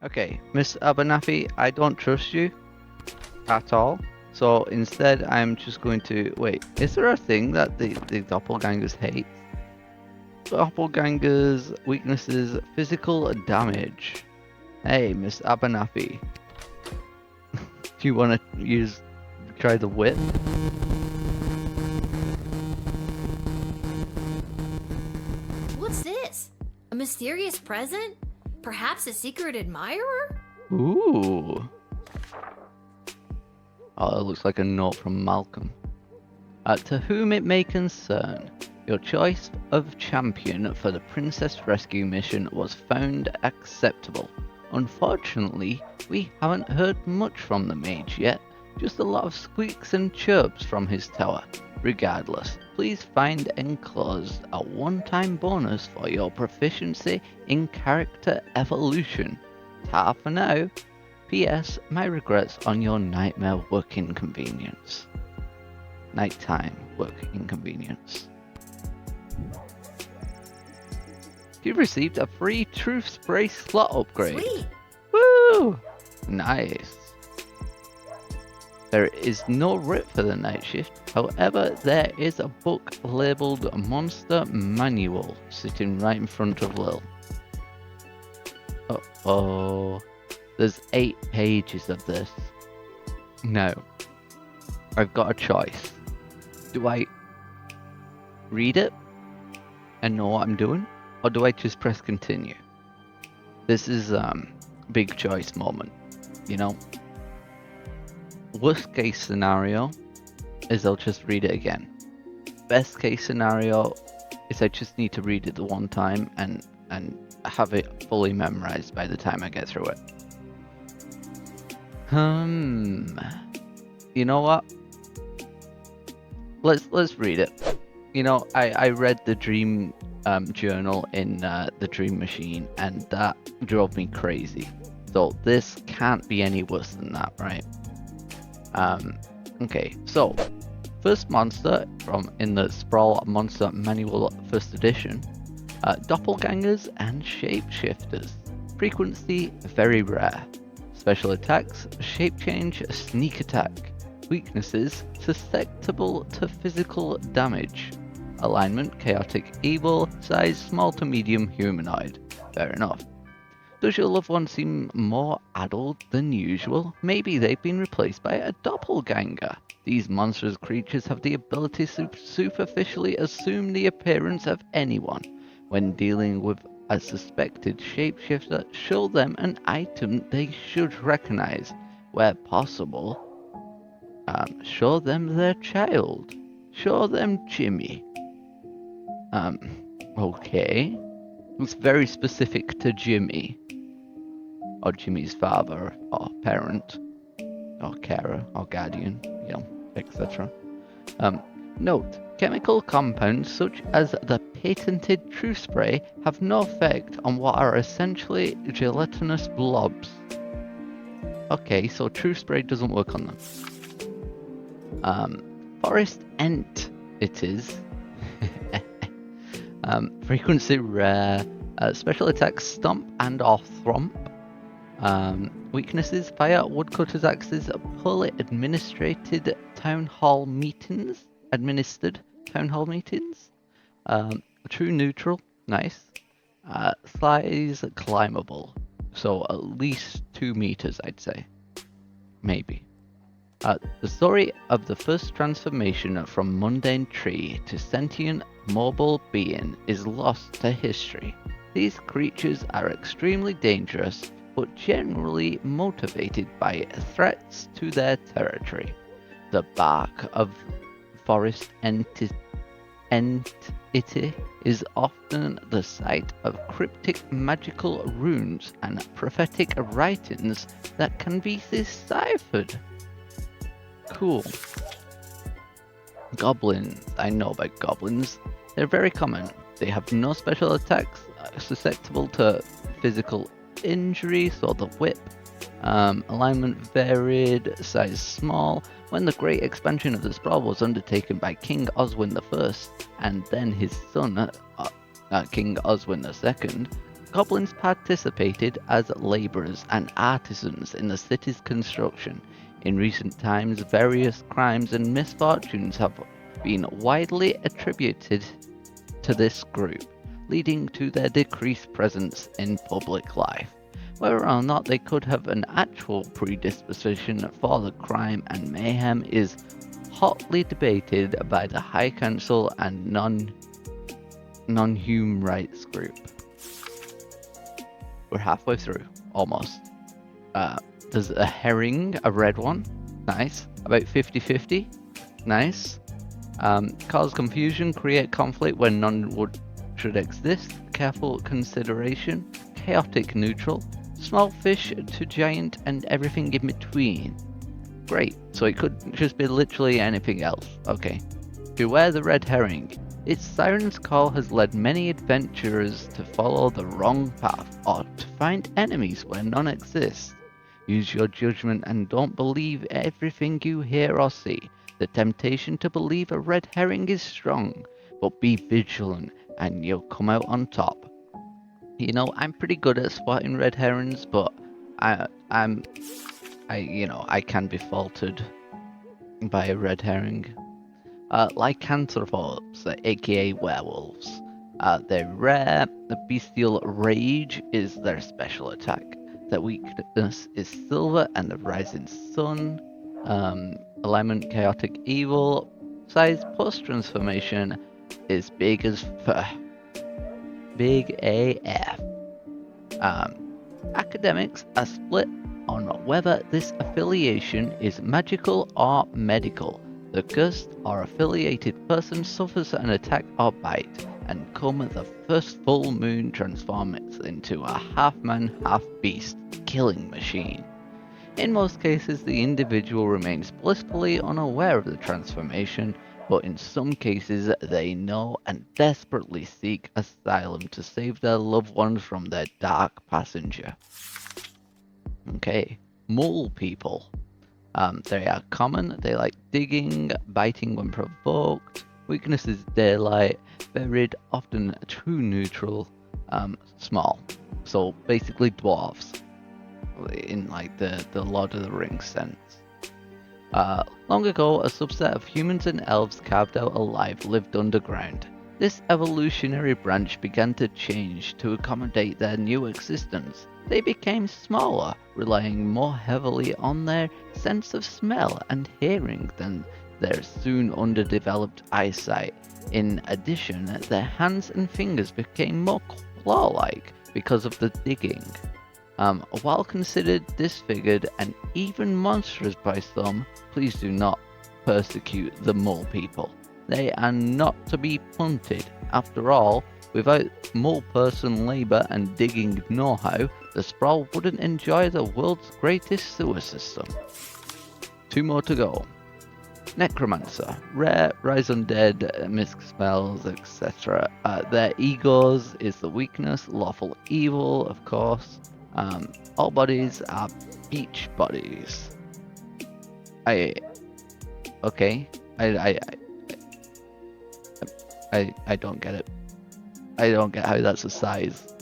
Okay, Miss Abernathy, I don't trust you at all. So instead, I'm just going to wait. Is there a thing that the doppelgangers hate? Doppelgangers weaknesses: physical damage. Hey, Miss Abernathy, do you want to try the whip? What's this? A mysterious present? Perhaps a secret admirer? Ooh. Oh, it looks like a note from Malcolm. To whom it may concern, your choice of champion for the Princess Rescue mission was found acceptable. Unfortunately, we haven't heard much from the mage yet, just a lot of squeaks and chirps from his tower. Regardless, please find enclosed a one-time bonus for your proficiency in character evolution. Ta for now. P.S. My regrets on your nightmare work inconvenience. Nighttime work inconvenience. You've received a free truth spray slot upgrade. Sweet. Woo! Nice. There is no rip for the night shift. However, there is a book labeled Monster Manual sitting right in front of Lil. Uh-oh. There's 8 pages of this. Now, I've got a choice. Do I read it and know what I'm doing? Or do I just press continue? This is big choice moment, you know? Worst case scenario is I'll just read it again. Best case scenario is I just need to read it the one time and have it fully memorized by the time I get through it. You know what? Let's read it. You know, I read the dream journal in the Dream Machine, and that drove me crazy. So this can't be any worse than that, right? Okay, so first monster in the Sprawl Monster Manual First Edition, doppelgangers and shapeshifters. Frequency very rare. Special attacks: shape change, sneak attack. Weaknesses: susceptible to physical damage. Alignment: chaotic evil. Size: small to medium humanoid. Fair enough. Does your loved one seem more adult than usual? Maybe they've been replaced by a doppelganger. These monstrous creatures have the ability to superficially assume the appearance of anyone. When dealing with a suspected shapeshifter, show them an item they should recognize. Where possible, show them their child. Show them Jimmy. Okay. It's very specific to Jimmy. Or Jimmy's father, or parent, or carer, or guardian, you know, etc. Note, chemical compounds such as the patented True Spray have no effect on what are essentially gelatinous blobs. Okay, so True Spray doesn't work on them. Forest Ent it is. Frequency rare. Special attacks: Stomp and or Thromp. Weaknesses: fire, woodcutter's axes, poorly administered town hall meetings. True neutral, nice. Size climbable, so at least 2 meters, I'd say. Maybe. The story of the first transformation from mundane tree to sentient mobile being is lost to history. These creatures are extremely dangerous, but generally motivated by threats to their territory. The bark of forest entity is often the site of cryptic magical runes and prophetic writings that can be deciphered. Cool. Goblins. I know about goblins. They're very common. They have no special attacks, susceptible to physical injury, so the whip. Alignment varied, size small. When the great expansion of the Sprawl was undertaken by King Oswin I and then his son, King Oswin II, Goblins participated as laborers and artisans in the city's construction. In recent times, various crimes and misfortunes have been widely attributed to this group, leading to their decreased presence in public life. Whether or not they could have an actual predisposition for the crime and mayhem is hotly debated by the High Council and non-human rights group. We're halfway through, almost. There's a herring, a red one. Nice. About 50-50. Nice. Cause confusion, create conflict when none should exist. Careful consideration. Chaotic neutral. Small fish to giant and everything in between. Great. So it could just be literally anything else. Okay. Beware the red herring. Its siren's call has led many adventurers to follow the wrong path or to find enemies where none exist. Use your judgment and don't believe everything you hear or see. The temptation to believe a red herring is strong, but be vigilant and you'll come out on top. You know, I'm pretty good at spotting red herons, but I can be faltered by a red herring. Lycanthropes, aka werewolves. They're rare. The bestial rage is their special attack. Their weakness is silver and the rising sun. Alignment chaotic evil. Size post transformation is big as big AF. Academics are split on whether this affiliation is magical or medical. The cursed or affiliated person suffers an attack or bite, and come the first full moon transforms into a half-man, half-beast killing machine. In most cases, the individual remains blissfully unaware of the transformation, but in some cases they know and desperately seek asylum to save their loved ones from their dark passenger. Okay, mole people. They are common, they like digging, biting when provoked. Weakness is daylight, buried, often too neutral, small. So basically dwarves, in like the Lord of the Rings sense. Long ago, a subset of humans and elves carved out alive lived underground. This evolutionary branch began to change to accommodate their new existence. They became smaller, relying more heavily on their sense of smell and hearing than their soon underdeveloped eyesight. In addition, their hands and fingers became more claw-like because of the digging. While considered disfigured and even monstrous by some, please do not persecute the mole people. They are not to be punted. After all, without mole person labour and digging know-how, the sprawl wouldn't enjoy the world's greatest sewer system. 2 more to go. Necromancer. Rare, rise undead, misc spells, etc. Their egos is the weakness, lawful evil, of course. All bodies are beach bodies. Okay. I don't get it. I don't get how that's a size.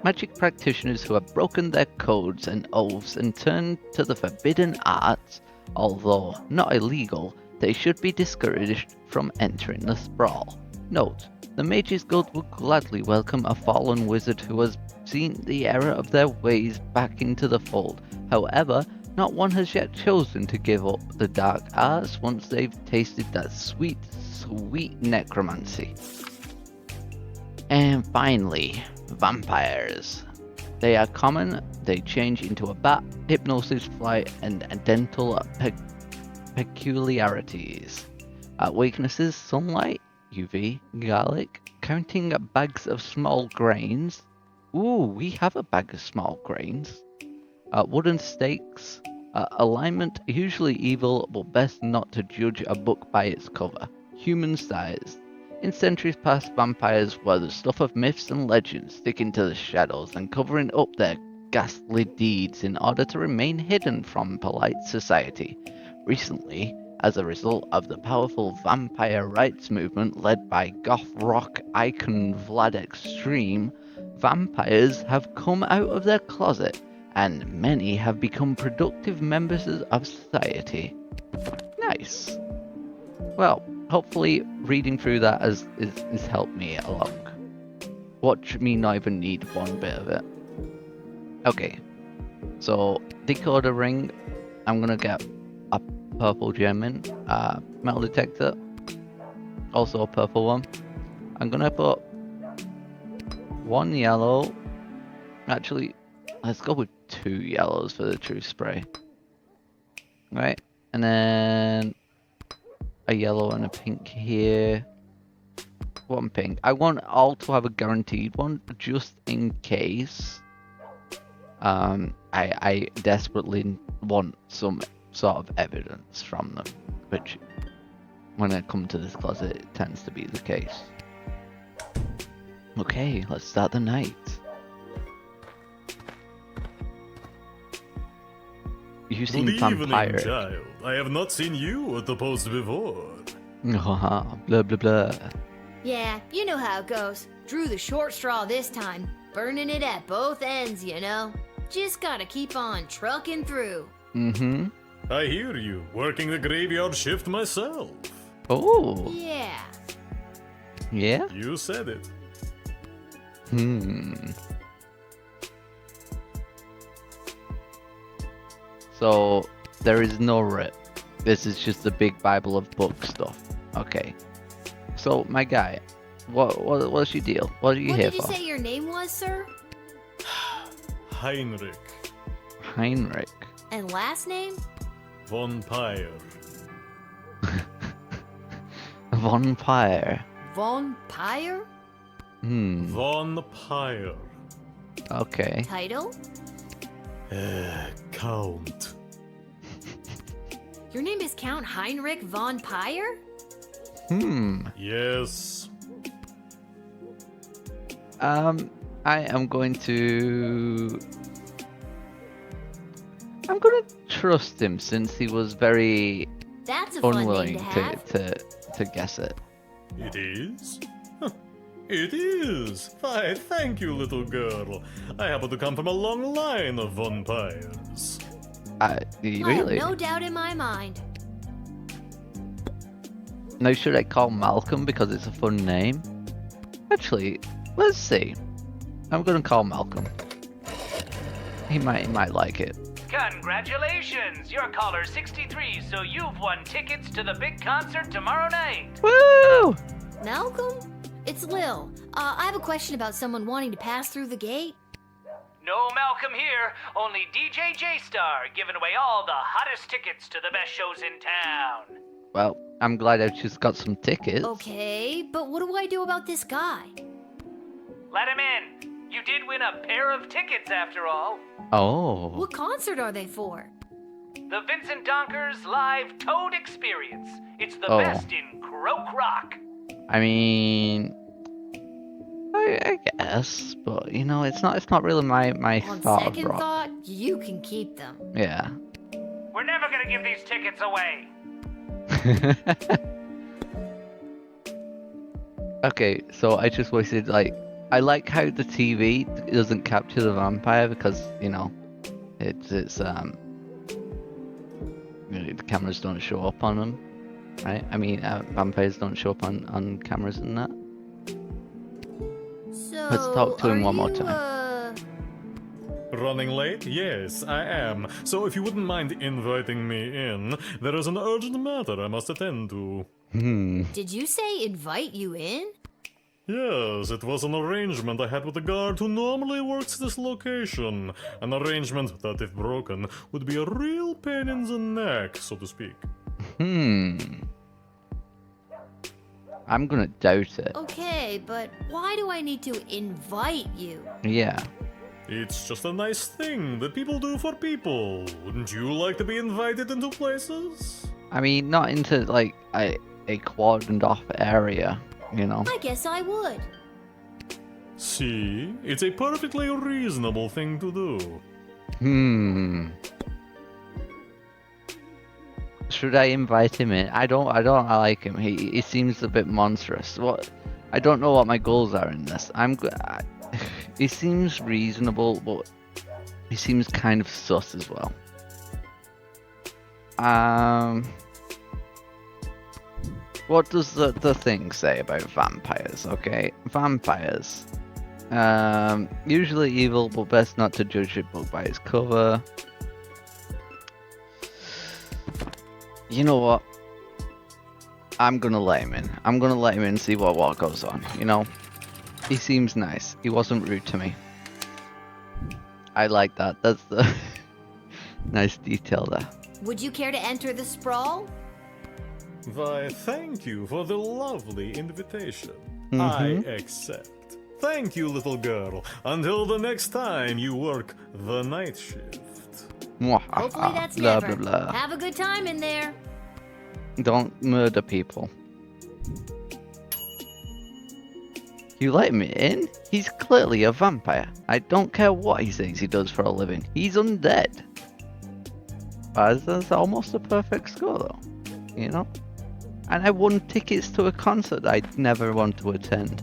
Magic practitioners who have broken their codes and oaths and turned to the forbidden arts, although not illegal, they should be discouraged from entering the sprawl. Note, the Mages Guild would gladly welcome a fallen wizard who has seen the error of their ways back into the fold. However, not one has yet chosen to give up the dark arts once they've tasted that sweet, sweet necromancy. And finally, vampires. They are common, they change into a bat, hypnosis, flight, and dental peculiarities. Weaknesses, sunlight, UV, garlic, counting bags of small grains. Ooh, we have a bag of small grains. Wooden stakes. Alignment, usually evil, but best not to judge a book by its cover. Human size. In centuries past, vampires were the stuff of myths and legends, sticking to the shadows and covering up their ghastly deeds in order to remain hidden from polite society. Recently, As a result of the powerful vampire rights movement led by goth rock icon Vlad Extreme, vampires have come out of their closet and many have become productive members of society. Nice. Well, hopefully reading through that has helped me along. Watch me not even need one bit of it. Okay, so decoder ring, I'm gonna get a purple gem in, metal detector, also a purple one. I'm gonna put one yellow, actually, let's go with 2 yellows for the true spray. Right, and then a yellow and a pink here. One pink. I want all to have a guaranteed one, just in case. I desperately want some sort of evidence from them, which, when I come to this closet, it tends to be the case. Okay, let's start the night. You seem Good evening, vampire. child. I have not seen you at the post before. Blah blah blah. Yeah, you know how it goes. Drew the short straw this time. Burning it at both ends, you know? Just gotta keep on trucking through. Mm-hmm. I hear you. Working the graveyard shift myself. Oh. Yeah. Yeah? You said it. So, there is no rip. This is just a big Bible of book stuff. Okay. So, my guy, what's your deal? What are you What here did you for? say your name was, sir? Heinrich Heinrich. And last name? von Pyre. Vampire. Von Pyre? Von Pyre. Okay. Title? Count. Your name is Count Heinrich von Pyre? Yes. I am going to... I'm gonna trust him since he was very That's a fun name unwilling to have. to guess it. It is? Huh. It is. Why, thank you, little girl. I happen to come from a long line of vampires. Really? I have no doubt in my mind. Now, should I call Malcolm because it's a fun name? Actually, let's see. I'm gonna call Malcolm. He might like it. Congratulations! You're caller 63, so you've won tickets to the big concert tomorrow night. Woo! Malcolm? It's Lil. I have a question about someone wanting to pass through the gate. No Malcolm here, only DJ J-Star giving away all the hottest tickets to the best shows in town. Well, I'm glad I've just got some tickets. Okay, but what do I do about this guy? Let him in. You did win a pair of tickets after all. Oh. What concert are they for? The Vincent Donkers Live Toad Experience. It's the Oh. best in Croak Rock. I mean, I guess, but you know, it's not really my On thought of second rock. thought, you can keep them. Yeah. We're never gonna give these tickets away. Okay, so I just wasted I like how the TV doesn't capture the vampire because you know it's the cameras don't show up on them, right? I mean, vampires don't show up on cameras and that. So, Let's talk to him are one more you, time. Running late? Yes, I am. So if you wouldn't mind inviting me in, there is an urgent matter I must attend to. Did you say invite you in? Yes, it was an arrangement I had with the guard who normally works this location. An arrangement that, if broken, would be a real pain in the neck, so to speak. I'm gonna doubt it. Okay, but why do I need to invite you? Yeah. It's just a nice thing that people do for people. Wouldn't you like to be invited into places? I mean, not into like a cordoned off area, you know. I guess I would. See? It's a perfectly reasonable thing to do. Should I invite him in? I don't like him. He seems a bit monstrous. What? I don't know what my goals are in this. He seems reasonable, but he seems kind of sus as well. What does the thing say about vampires? Okay, vampires. Usually evil, but best not to judge a book by its cover. You know what? I'm gonna let him in. I'm gonna let him in and see what goes on, you know? He seems nice. He wasn't rude to me. I like that. That's the nice detail there. Would you care to enter the sprawl? Why, thank you for the lovely invitation. Mhm. I accept. Thank you, little girl. Until the next time you work the night shift. Hopefully that's blah, never. blah, blah. Have a good time in there. Don't murder people. You let him in? He's clearly a vampire. I don't care what he says he does for a living. He's undead. That's almost a perfect score though, you know? And I won tickets to a concert I'd never want to attend.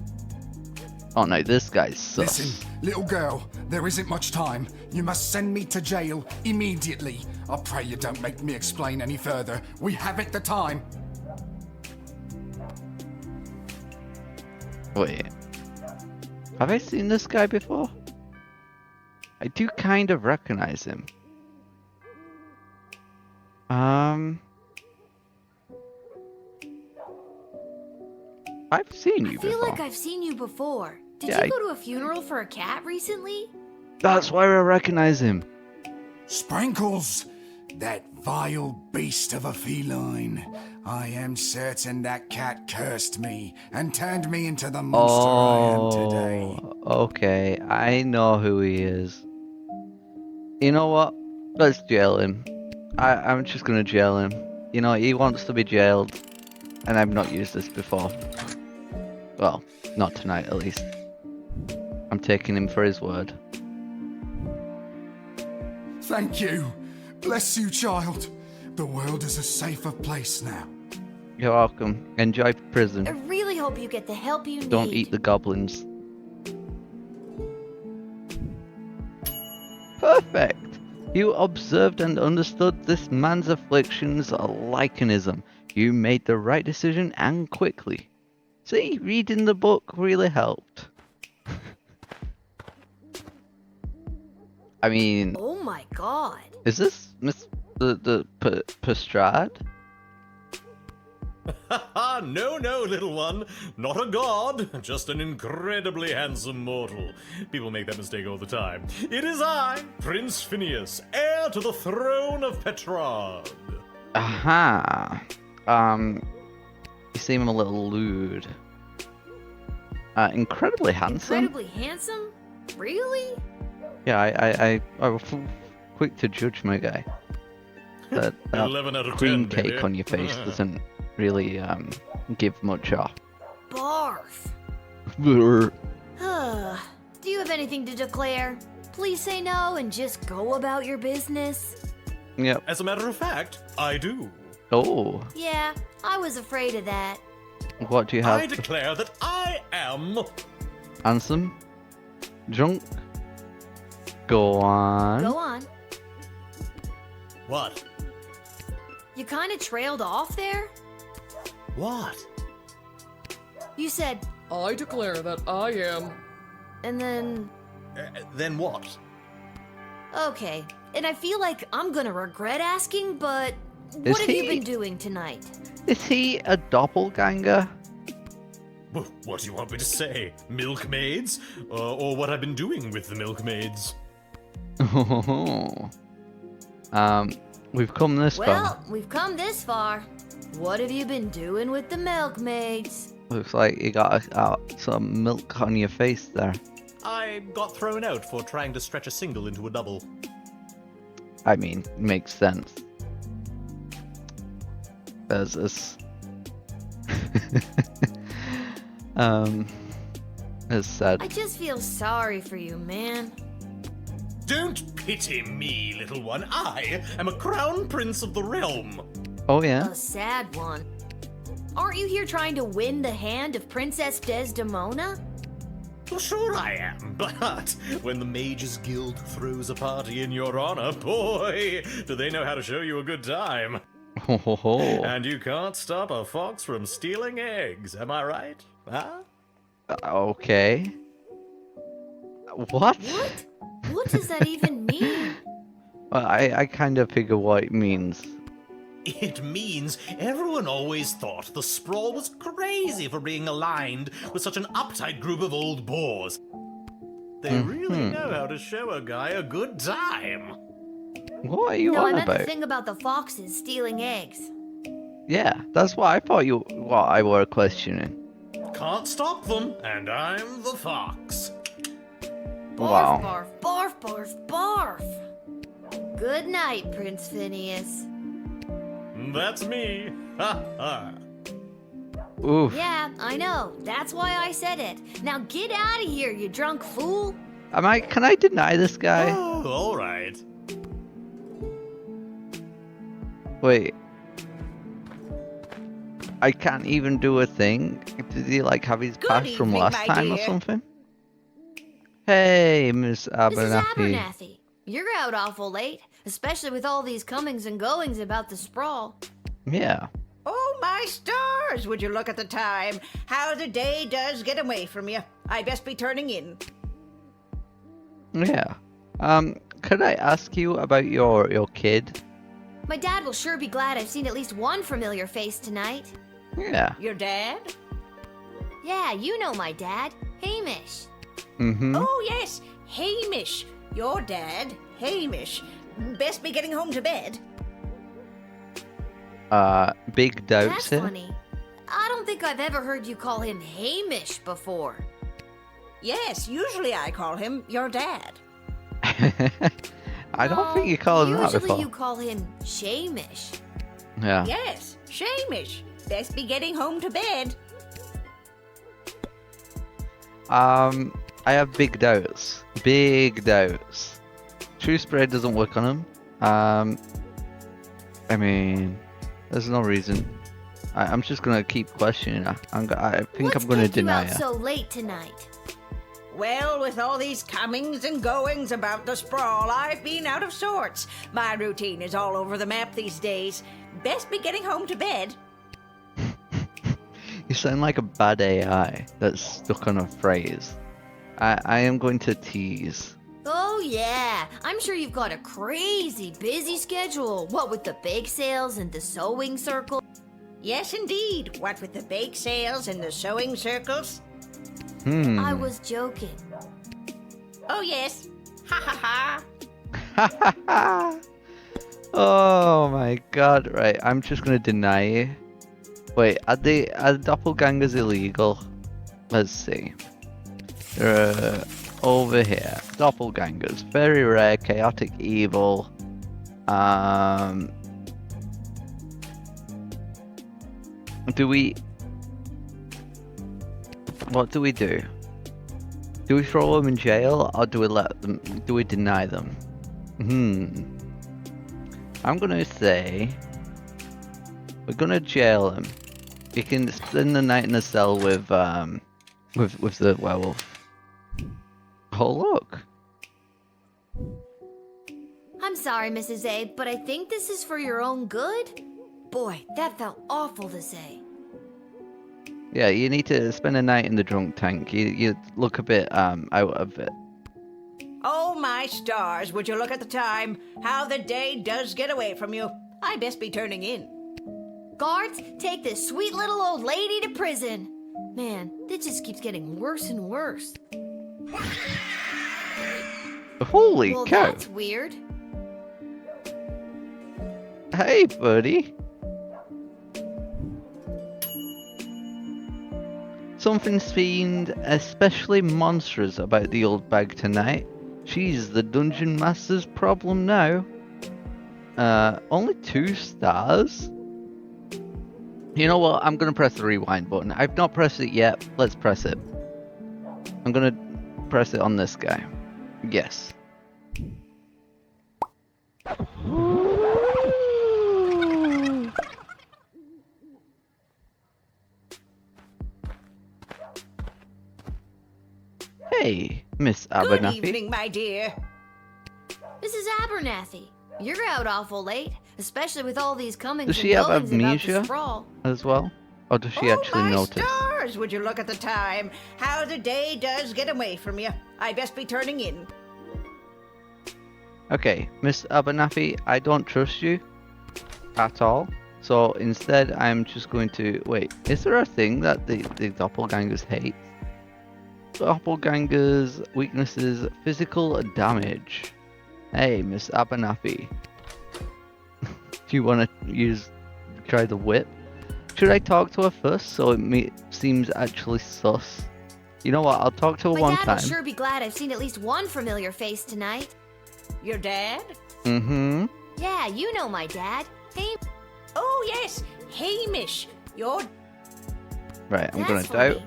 Oh no, this guy's sus. Listen, little girl, there isn't much time. You must send me to jail immediately. I pray you don't make me explain any further. We haven't the time. Wait. Have I seen this guy before? I do kind of recognize him. I've seen you I feel before. like I've seen you before. Did Yeah, you go to a funeral for a cat recently? That's why I recognize him. Sprinkles! That vile beast of a feline. I am certain that cat cursed me and turned me into the monster I am today. Okay. I know who he is. You know what? Let's jail him. I'm just gonna jail him. You know, he wants to be jailed. And I've not used this before. Well, not tonight at least. I'm taking him for his word. Thank you. Bless you, child. The world is a safer place now. You're welcome. Enjoy I prison. really hope you get the help you need. Don't eat the goblins. Perfect! You observed and understood this man's afflictions like an ism. You made the right decision and quickly. See, reading the book really helped. I mean, Oh my god. is this Miss the Pastrad? No, little one. Not a god, just an incredibly handsome mortal. People make that mistake all the time. It is I, Prince Phineas, heir to the throne of Petrarch. Aha. You seem a little lewd. Incredibly handsome. Incredibly handsome? Really? Yeah, I was quick to judge my guy. That 11 out of 10, cream baby. cake on your face doesn't really give much off. Barf. Do you have anything to declare? Please say no and just go about your business. Yep. As a matter of fact, I do. Oh, Yeah, I was afraid of that. what do you I have? declare that I am... Handsome? Drunk? Go on. Go on. What? You kind of trailed off there? What? You said, I declare that I am. and then, Then what? okay. And I feel like I'm gonna regret asking, but Is what have you he- been doing tonight? Is he a doppelganger? What do you want me to say? Milkmaids? Or what I've been doing with the milkmaids? We've come this Well, far. we've come this far. What have you been doing with the milkmaids? Looks like you got some milk on your face there. I got thrown out for trying to stretch a single into a double. I mean, makes sense. There's this. As said. I just feel sorry for you, man. Don't pity me, little one. I am a crown prince of the realm. Oh yeah? A sad one. Aren't you here trying to win the hand of Princess Desdemona? Well, sure I am, but when the Mages Guild throws a party in your honor, boy, do they know how to show you a good time. Ho ho ho. And you can't stop a fox from stealing eggs, am I right? Huh? Okay. What? What? What does that even mean? Well, I kind of figure what it means. It means everyone always thought the Sprawl was crazy for being aligned with such an uptight group of old boars. They really know how to show a guy a good time. What are you No, I on meant about? the thing about the foxes stealing eggs. Yeah, that's what I thought what I were questioning. Can't stop them, and I'm the fox. Wow. Barf, barf, barf, barf, barf. Good night, Prince Phineas. That's me. Ha ha. Oof. Yeah, I know. That's why I said it. Now get out of here, you drunk fool. Can I deny this guy? Oh, all right. Wait. I can't even do a thing? Did he like have his Good pass from evening, last my time or dear. something? Hey, Miss Mrs. Abernathy. Abernathy, you're out awful late, especially with all these comings and goings about the sprawl. Yeah. Oh, my stars! Would you look at the time? How the day does get away from you. I best be turning in. Yeah. Could I ask you about your kid? My dad will sure be glad I've seen at least one familiar face tonight. Yeah. Your dad? Yeah, you know my dad, Hamish. Mm-hmm. Oh, yes, Hamish. Your dad, Hamish. Best be getting home to bed. Big doubts That's here. funny. I don't think I've ever heard you call him Hamish before. Yes, usually I call him your dad. I don't think No, you called him that Usually before. you call him Shamish. Yeah. Yes, Shamish. Best be getting home to bed. I have big doubts. Big doubts. True Spray doesn't work on him. I mean, there's no reason. I'm just gonna keep questioning her. I think What's I'm gonna kept you deny out her. so late tonight? Well, with all these comings and goings about the sprawl, I've been out of sorts. My routine is all over the map these days. Best be getting home to bed. You sound like a bad AI that's stuck on a phrase. I am going to tease. Oh yeah, I'm sure you've got a crazy busy schedule. What with the bake sales and the sewing circle? Yes, indeed. What with the bake sales and the sewing circles? I was joking. Oh, yes. Ha ha ha. Oh my god, right, I'm just gonna deny you. Wait, are doppelgangers illegal? Let's see. Over here. Doppelgangers. Very rare, chaotic evil. What do we do? Do we throw them in jail or do we deny them? I'm gonna say we're gonna jail him. He can spend the night in a cell with the werewolf. Oh look. I'm sorry, Mrs. A, but I think this is for your own good. Boy, that felt awful to say. Yeah, you need to spend a night in the drunk tank. You look a bit out of it. Oh, my stars. Would you look at the time? How the day does get away from you. I best be turning in. Guards, take this sweet little old lady to prison. Man, this just keeps getting worse and worse. Holy Well, cow! that's weird. Hey, buddy. Something seemed especially monstrous about the old bag tonight. She's the dungeon master's problem now. Only 2 stars? You know what? I'm gonna press the rewind button. I've not pressed it yet. Let's press it. I'm gonna press it on this guy. Yes. Hey, Miss Good Abernathy. evening, my dear. Mrs. Abernathy, you're out awful late, especially with all these comings Does she and have goings about amnesia the sprawl. as well? Or does she Oh, actually my notice? stars! Would you look at the time? How the day does get away from you. I best be turning in. Okay, Miss Abernathy, I don't trust you at all. So instead, I'm just going to... Wait, is there a thing that the doppelgangers hate? Doppelgangers' weaknesses, physical damage. Hey, Miss Abernathy. Do you want to try the whip? Should I talk to her first so it seems actually sus? You know what, I'll talk to her My one dad time. will sure be glad I've seen at least one familiar face tonight. Your dad? Mm-hmm. Yeah, you know my dad. Hey, Oh, yes, Hamish. Your Right, I'm that's gonna funny.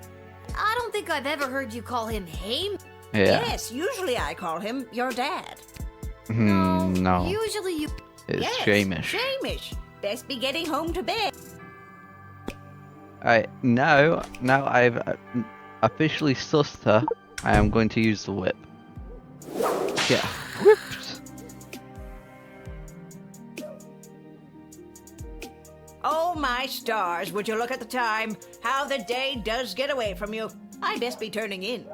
I don't think I've ever heard you call him Haim. Yeah. Yes, usually I call him your dad. No. Usually you. It's Yes, Shamish. Shamish. Best be getting home to bed. Alright, now I've officially sussed her, I am going to use the whip. Yeah. Whipped. Oh, my stars, would you look at the time? How the day does get away from you. I best be turning in.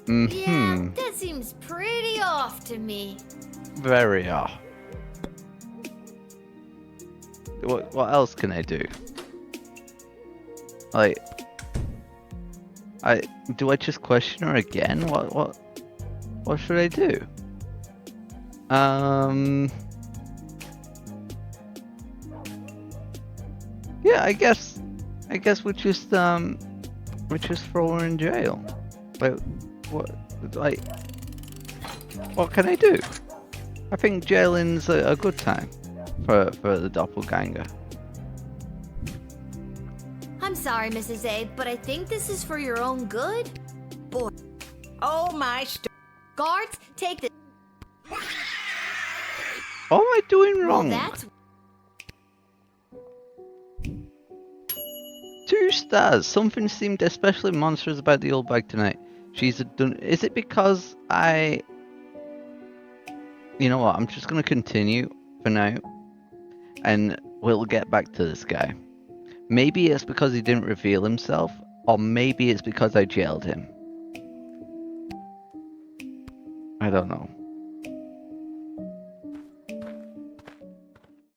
Yeah, that seems pretty off to me. Very off. What else can I do? Like, do I just question her again? What should I do? Yeah, I guess we just throw her in jail. Like, what can I do? I think jailing's a good time for the doppelganger. I'm sorry, Mrs. A, but I think this is for your own good. Boy, Oh, my stars. guards, take this. What am I doing Well, wrong? that's 2 stars. Something seemed especially monstrous about the old bag tonight. She's done. Is it because I? You know what? I'm just gonna continue for now, and we'll get back to this guy. Maybe it's because he didn't reveal himself, or maybe it's because I jailed him. I don't know.